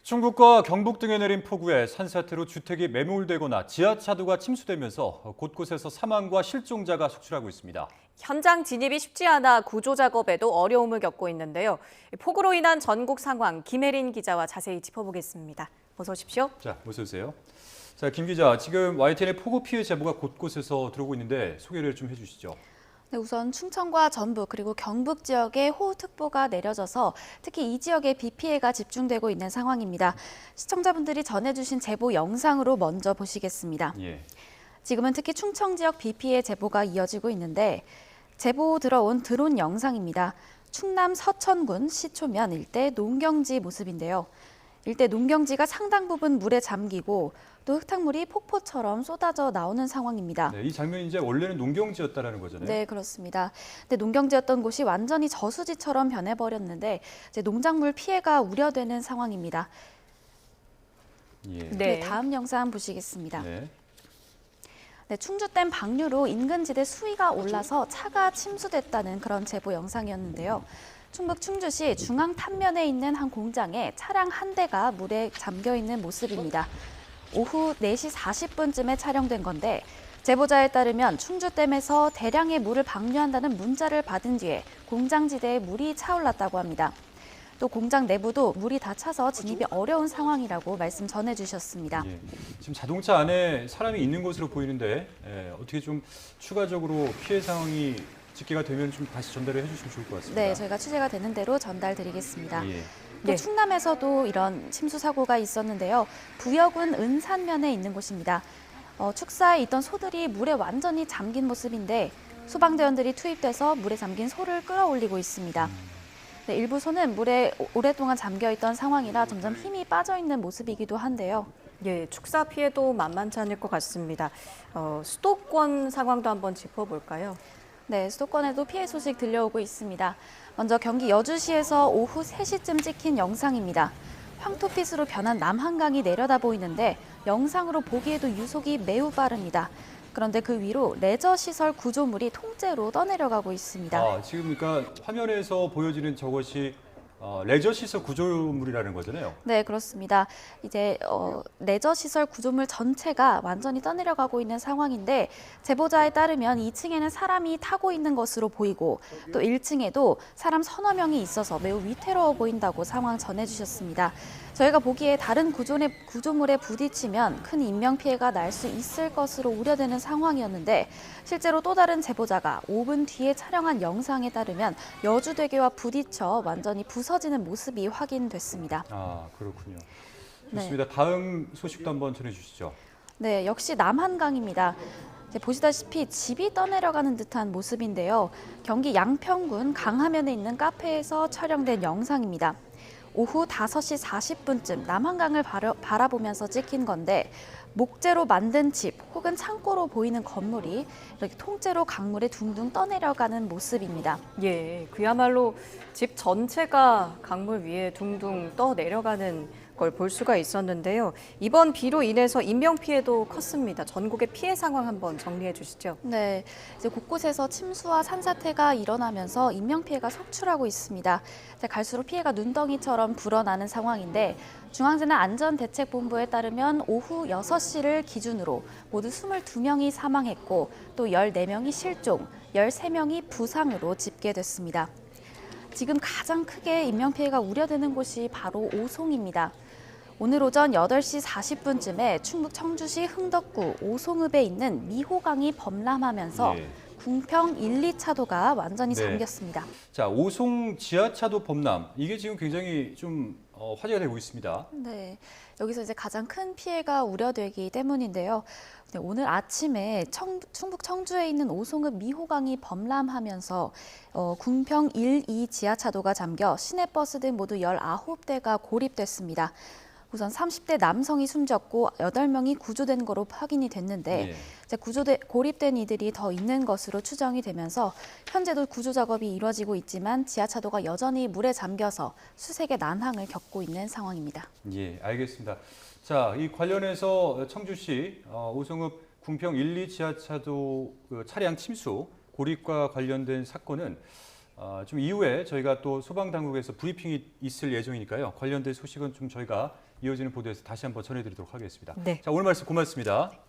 충북과 경북 등에 내린 폭우에 산사태로 주택이 매몰되거나 지하차도가 침수되면서 곳곳에서 사망과 실종자가 속출하고 있습니다. 현장 진입이 쉽지 않아 구조 작업에도 어려움을 겪고 있는데요. 폭우로 인한 전국 상황 김혜린 기자와 자세히 짚어보겠습니다. 어서 오십시오. 자, 어서 오세요. 자, 김 기자, 지금 YTN의 폭우 피해 제보가 곳곳에서 들어오고 있는데 소개를 좀 해주시죠. 네, 우선 충청과 전북 그리고 경북 지역에 호우특보가 내려져서 특히 이 지역에 비 피해가 집중되고 있는 상황입니다. 시청자분들이 전해주신 제보 영상으로 먼저 보시겠습니다. 예. 지금은 특히 충청 지역 비 피해 제보가 이어지고 있는데 제보 들어온 드론 영상입니다. 충남 서천군 시초면 일대 농경지 모습인데요. 일대 농경지가 상당 부분 물에 잠기고 또 흙탕물이 폭포처럼 쏟아져 나오는 상황입니다. 네, 이 장면이 이제 원래는 농경지였다라는 거잖아요. 네, 그렇습니다. 근데 농경지였던 곳이 완전히 저수지처럼 변해버렸는데 이제 농작물 피해가 우려되는 상황입니다. 예. 네, 다음 영상 보시겠습니다. 네. 네, 충주댐 방류로 인근지대 수위가 올라서 차가 침수됐다는 그런 제보 영상이었는데요. 충북 충주시 중앙 탄면에 있는 한 공장에 차량 한 대가 물에 잠겨 있는 모습입니다. 오후 4시 40분쯤에 촬영된 건데 제보자에 따르면 충주댐에서 대량의 물을 방류한다는 문자를 받은 뒤에 공장지대에 물이 차올랐다고 합니다. 또 공장 내부도 물이 다 차서 진입이 어려운 상황이라고 말씀 전해주셨습니다. 예. 지금 자동차 안에 사람이 있는 것으로 보이는데 어떻게 좀 추가적으로 피해 상황이 집계가 되면 좀 다시 전달을 해주시면 좋을 것 같습니다. 네, 저희가 취재가 되는 대로 전달드리겠습니다. 예. 또 충남에서도 이런 침수 사고가 있었는데요. 부여군 은산면에 있는 곳입니다. 축사에 있던 소들이 물에 완전히 잠긴 모습인데 소방대원들이 투입돼서 물에 잠긴 소를 끌어올리고 있습니다. 네, 일부 소는 물에 오랫동안 잠겨있던 상황이라 점점 힘이 빠져있는 모습이기도 한데요. 예, 축사 피해도 만만치 않을 것 같습니다. 수도권 상황도 한번 짚어볼까요? 네, 수도권에도 피해 소식 들려오고 있습니다. 먼저 경기 여주시에서 오후 3시쯤 찍힌 영상입니다. 황토빛으로 변한 남한강이 내려다 보이는데 영상으로 보기에도 유속이 매우 빠릅니다. 그런데 그 위로 레저시설 구조물이 통째로 떠내려가고 있습니다. 지금 그러니까 화면에서 보여지는 저것이 레저시설 구조물이라는 거잖아요. 네, 그렇습니다. 이제 레저시설 구조물 전체가 완전히 떠내려가고 있는 상황인데 제보자에 따르면 2층에는 사람이 타고 있는 것으로 보이고 또 1층에도 사람 서너 명이 있어서 매우 위태로워 보인다고 상황 전해주셨습니다. 저희가 보기에 다른 구조물에 부딪히면 큰 인명피해가 날 수 있을 것으로 우려되는 상황이었는데 실제로 또 다른 제보자가 5분 뒤에 촬영한 영상에 따르면 여주대교와 부딪혀 완전히 부서지는 모습이 확인됐습니다. 그렇군요. 좋습니다. 다음 소식도 한번 전해주시죠. 네, 역시 남한강입니다. 보시다시피 집이 떠내려가는 듯한 모습인데요. 경기 양평군 강하면에 있는 카페에서 촬영된 영상입니다. 오후 5시 40분쯤 남한강을 바라보면서 찍힌 건데 목재로 만든 집 혹은 창고로 보이는 건물이 이렇게 통째로 강물에 둥둥 떠내려가는 모습입니다. 예, 그야말로 집 전체가 강물 위에 둥둥 떠내려가는 걸 볼 수가 있었는데요. 이번 비로 인해서 인명피해도 컸습니다. 전국의 피해 상황 한번 정리해 주시죠. 네, 이제 곳곳에서 침수와 산사태가 일어나면서 인명피해가 속출하고 있습니다. 갈수록 피해가 눈덩이처럼 불어나는 상황인데 중앙재난안전대책본부에 따르면 오후 6시를 기준으로 모두 22명이 사망했고 또 14명이 실종, 13명이 부상으로 집계됐습니다. 지금 가장 크게 인명피해가 우려되는 곳이 바로 오송입니다. 오늘 오전 8시 40분쯤에 충북 청주시 흥덕구 오송읍에 있는 미호강이 범람하면서 궁평 1, 2차도가 완전히 잠겼습니다. 자, 오송 지하차도 범람, 이게 지금 굉장히 좀 화제가 되고 있습니다. 네, 여기서 이제 가장 큰 피해가 우려되기 때문인데요. 네, 오늘 아침에 충북 청주에 있는 오송읍 미호강이 범람하면서 궁평 1, 2 지하차도가 잠겨 시내버스 등 모두 19대가 고립됐습니다. 우선 30대 남성이 숨졌고 8명이 구조된 거로 확인이 됐는데 고립된 이들이 더 있는 것으로 추정이 되면서 현재도 구조 작업이 이루어지고 있지만 지하차도가 여전히 물에 잠겨서 수색의 난항을 겪고 있는 상황입니다. 예, 알겠습니다. 자, 이 관련해서 청주시 오송읍 궁평 1, 2 지하차도 차량 침수 고립과 관련된 사건은 좀 이후에 저희가 또 소방당국에서 브리핑이 있을 예정이니까요. 관련된 소식은 좀 저희가 이어지는 보도에서 다시 한번 전해드리도록 하겠습니다. 네. 자, 오늘 말씀 고맙습니다.